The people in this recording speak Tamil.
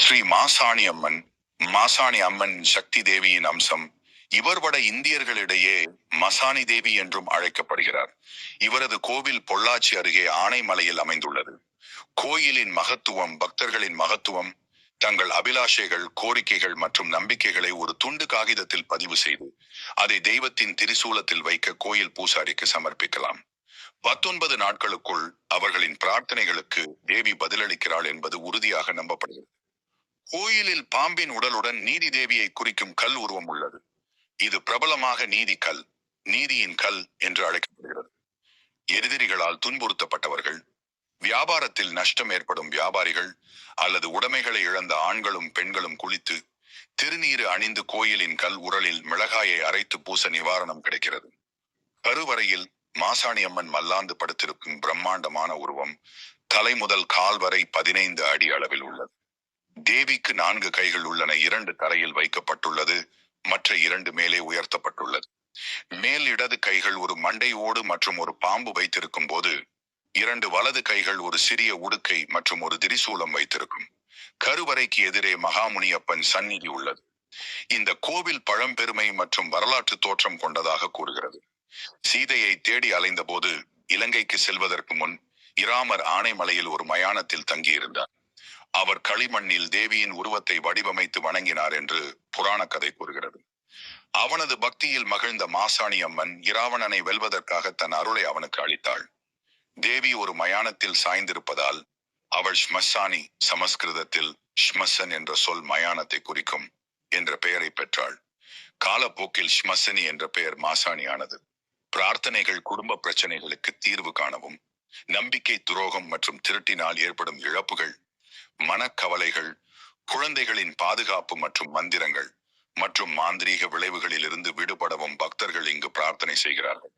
ஸ்ரீ மாசாணி அம்மன். மாசாணி அம்மன் சக்தி தேவியின் அம்சம். இவர் வட இந்தியர்களிடையே மசானி தேவி என்றும் அழைக்கப்படுகிறார். இவரது கோவில் பொள்ளாச்சி அருகே ஆனைமலையில் அமைந்துள்ளது. கோயிலின் மகத்துவம். பக்தர்களின் மகத்துவம். தங்கள் அபிலாஷைகள், கோரிக்கைகள் மற்றும் நம்பிக்கைகளை ஒரு துண்டு காகிதத்தில் பதிவு செய்து அதை தெய்வத்தின் திரிசூலத்தில் வைக்க கோயில் பூசாரிக்கு சமர்ப்பிக்கலாம். 19 நாட்களுக்குள் அவர்களின் பிரார்த்தனைகளுக்கு தேவி பதிலளிக்கிறாள் என்பது உறுதியாக நம்பப்படுகிறது. கோயிலில் பாம்பின் உடலுடன் நீதி தேவியை குறிக்கும் கல் உருவம் உள்ளது. இது பிரபலமாக நீதி கல், நீதியின் கல் என்று அழைக்கப்படுகிறது. எதிரிகளால் துன்புறுத்தப்பட்டவர்கள், வியாபாரத்தில் நஷ்டம் ஏற்படும் வியாபாரிகள் அல்லது உடைமைகளை இழந்த ஆண்களும் பெண்களும் குளித்து திருநீறு அணிந்து கோயிலின் கல் உரலில் மிளகாயை அரைத்து பூச நிவாரணம் கிடைக்கிறது. கருவறையில் மாசாணி அம்மன் மல்லாந்து படுத்திருக்கும் பிரம்மாண்டமான உருவம் தலை முதல் கால் வரை 15 அடி அளவில் உள்ளது. தேவிக்கு 4 கைகள் உள்ளன. 2 தரையில் வைக்கப்பட்டுள்ளது, மற்ற 2 மேலே உயர்த்தப்பட்டுள்ளது. மேல் இடது கைகள் ஒரு மண்டை ஓடு மற்றும் ஒரு பாம்பு வைத்திருக்கும் போது 2 வலது கைகள் ஒரு சிறிய உடுக்கை மற்றும் ஒரு திரிசூலம் வைத்திருக்கும். கருவறைக்கு எதிரே மகாமுனியப்பன் சந்நிதி உள்ளது. இந்த கோவில் பழம்பெருமை மற்றும் வரலாற்று தோற்றம் கொண்டதாக கூறுகிறது. சீதையை தேடி அலைந்த போது இலங்கைக்கு செல்வதற்கு முன் இராமர் ஆனைமலையில் ஒரு மயானத்தில் தங்கியிருந்தார். அவர் களிமண்ணில் தேவியின் உருவத்தை வடிவமைத்து வணங்கினார் என்று புராண கதை கூறுகிறது. அவனது பக்தியில் மகிழ்ந்த மாசாணி அம்மன் இராவணனை வெல்வதற்காக தன் அருளை அவனுக்கு அளித்தாள். தேவி ஒரு மயானத்தில் சாய்ந்திருப்பதால் அவள் ஸ்மசானி, சமஸ்கிருதத்தில் ஸ்மசன் என்ற சொல் மயானத்தை குறிக்கும் என்ற பெயரை பெற்றாள். காலப்போக்கில் ஸ்மசனி என்ற பெயர் மாசாணியானது. பிரார்த்தனைகள் குடும்ப பிரச்சனைகளுக்கு தீர்வு காணவும், நம்பிக்கை துரோகம் மற்றும் திருட்டினால் ஏற்படும் இழப்புகள், மனக்கவலைகள், குழந்தைகளின் பாதுகாப்பு மற்றும் மந்திரங்கள் மற்றும் மாந்திரீக விளைவுகளில் இருந்து விடுபடவும் பக்தர்கள் இங்கு பிரார்த்தனை செய்கிறார்கள்.